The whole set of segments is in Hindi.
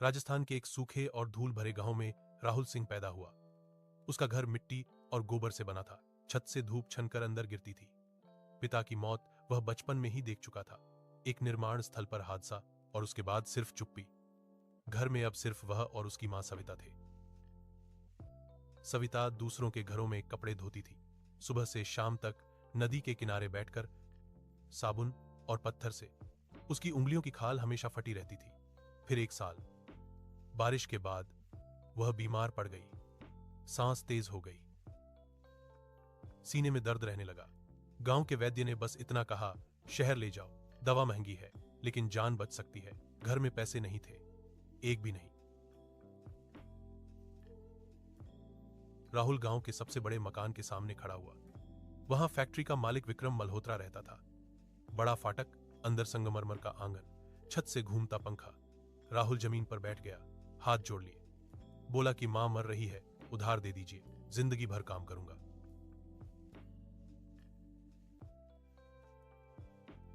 राजस्थान के एक सूखे और धूल भरे गांव में राहुल सिंह पैदा हुआ। उसका घर मिट्टी और गोबर से बना था। छत से धूप छनकर अंदर गिरती थी। पिता की मौत वह बचपन में ही देख चुका था। एक निर्माण स्थल पर हादसा और उसके बाद सिर्फ चुप्पी। घर में अब सिर्फ वह और उसकी मां सविता थे। सविता दूसरों के घरों में कपड़े धोती थी। सुबह से शाम तक नदी के किनारे बैठकर साबुन और पत्थर से उसकी उंगलियों की खाल हमेशा फटी रहती थी। फिर एक साल बारिश के बाद वह बीमार पड़ गई। सांस तेज हो गई, सीने में दर्द रहने लगा। गांव के वैद्य ने बस इतना कहा, शहर ले जाओ, दवा महंगी है लेकिन जान बच सकती है। घर में पैसे नहीं थे, एक भी नहीं। राहुल गांव के सबसे बड़े मकान के सामने खड़ा हुआ। वहां फैक्ट्री का मालिक विक्रम मल्होत्रा रहता था। बड़ा फाटक, अंदर संगमरमर का आंगन, छत से घूमता पंखा। राहुल जमीन पर बैठ गया, हाथ जोड़ लिए। बोला कि मां मर रही है, उधार दे दीजिए, जिंदगी भर काम करूंगा।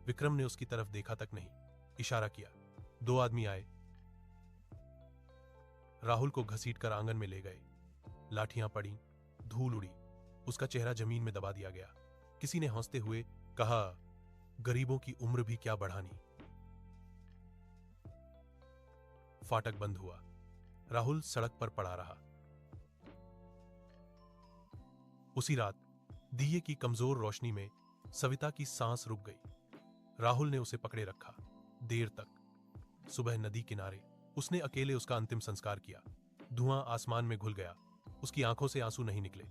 विक्रम ने उसकी तरफ देखा तक नहीं, इशारा किया। दो आदमी आए, राहुल को घसीटकर आंगन में ले गए। लाठियां पड़ी, धूल उड़ी, उसका चेहरा जमीन में दबा दिया गया। किसी ने हंसते हुए कहा, गरीबों की उम्र भी क्या बढ़ानी। फाटक बंद हुआ। राहुल सड़क पर पड़ा रहा। उसी रात दिए की कमजोर रोशनी में सविता की सांस रुक गई। राहुल ने उसे पकड़े रखा देर तक। सुबह नदी किनारे उसने अकेले उसका अंतिम संस्कार किया। धुआं आसमान में घुल गया, उसकी आंखों से आंसू नहीं निकले।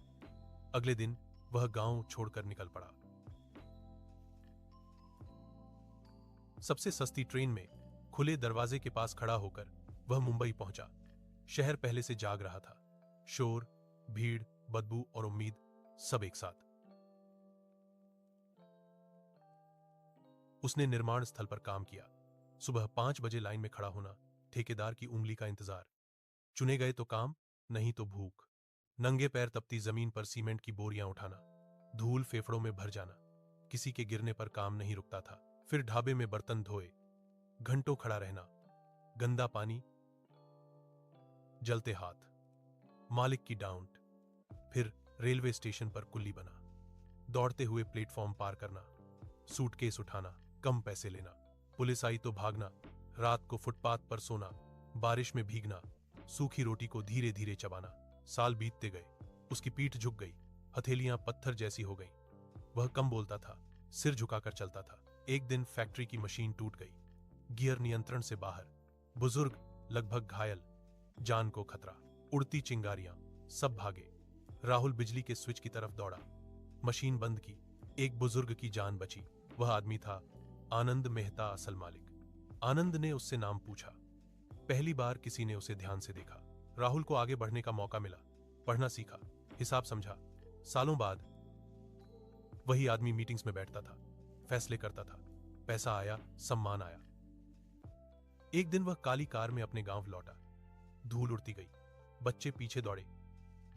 अगले दिन वह गांव छोड़कर निकल पड़ा। सबसे सस्ती ट्रेन में खुले दरवाजे के पास खड़ा होकर वह मुंबई पहुंचा। शहर पहले से जाग रहा था। शोर, भीड़, बदबू और उम्मीद, सब एक साथ। उसने निर्माण स्थल पर काम किया। सुबह 5 बजे लाइन में खड़ा होना, ठेकेदार की उंगली का इंतजार। चुने गए तो काम, नहीं तो भूख। नंगे पैर तपती जमीन पर सीमेंट की बोरियां उठाना, धूल फेफड़ों में भर जाना। किसी के गिरने पर काम नहीं रुकता था। फिर ढाबे में बर्तन धोए, घंटों खड़ा रहना, गंदा पानी, जलते हाथ, मालिक की डांट। फिर रेलवे स्टेशन पर कुल्ली बना, दौड़ते हुए प्लेटफॉर्म पार करना, सूटकेस उठाना, कम पैसे लेना। पुलिस आई तो भागना, रात को फुटपाथ पर सोना, बारिश में भीगना, सूखी रोटी को धीरे धीरे चबाना। साल बीतते गए, उसकी पीठ झुक गई, हथेलियां पत्थर जैसी हो गईं। वह कम बोलता था, सिर झुकाकर चलता था। एक दिन फैक्ट्री की मशीन टूट गई, गियर नियंत्रण से बाहर, बुजुर्ग लगभग घायल, जान को खतरा। उड़ती चिंगारियां, सब भागे। राहुल बिजली के स्विच की तरफ दौड़ा, मशीन बंद की। एक बुजुर्ग की जान बची। वह आदमी था आनंद मेहता, असल मालिक। आनंद ने उससे नाम पूछा। पहली बार किसी ने उसे ध्यान से देखा। राहुल को आगे बढ़ने का मौका मिला, पढ़ना सीखा, हिसाब समझा। सालों बाद वही आदमी मीटिंग्स में बैठता था, फैसले करता था। पैसा आया, सम्मान आया। एक दिन वह काली कार में अपने गांव लौटा। धूल उड़ती गई, बच्चे पीछे दौड़े,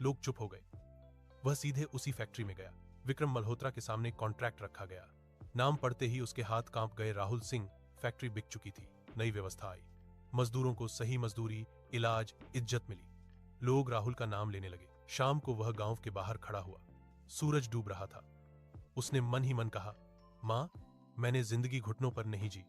लोग चुप हो गए। वह सीधे उसी फैक्ट्री में गया। विक्रम मल्होत्रा के सामने कॉन्ट्रैक्ट रखा गया। नाम पढ़ते ही उसके हाथ कांप गए। राहुल सिंह। फैक्ट्री बिक चुकी थी। नई व्यवस्था आई। मजदूरों को सही मजदूरी, इलाज, इज्जत मिली। लोग राहुल का नाम लेने लगे। शाम को वह गांव के बाहर खड़ा हुआ। सूरज डूब रहा था। उसने मन ही मन कहा, मां, मैंने जिंदगी घुटनों पर नहीं जी,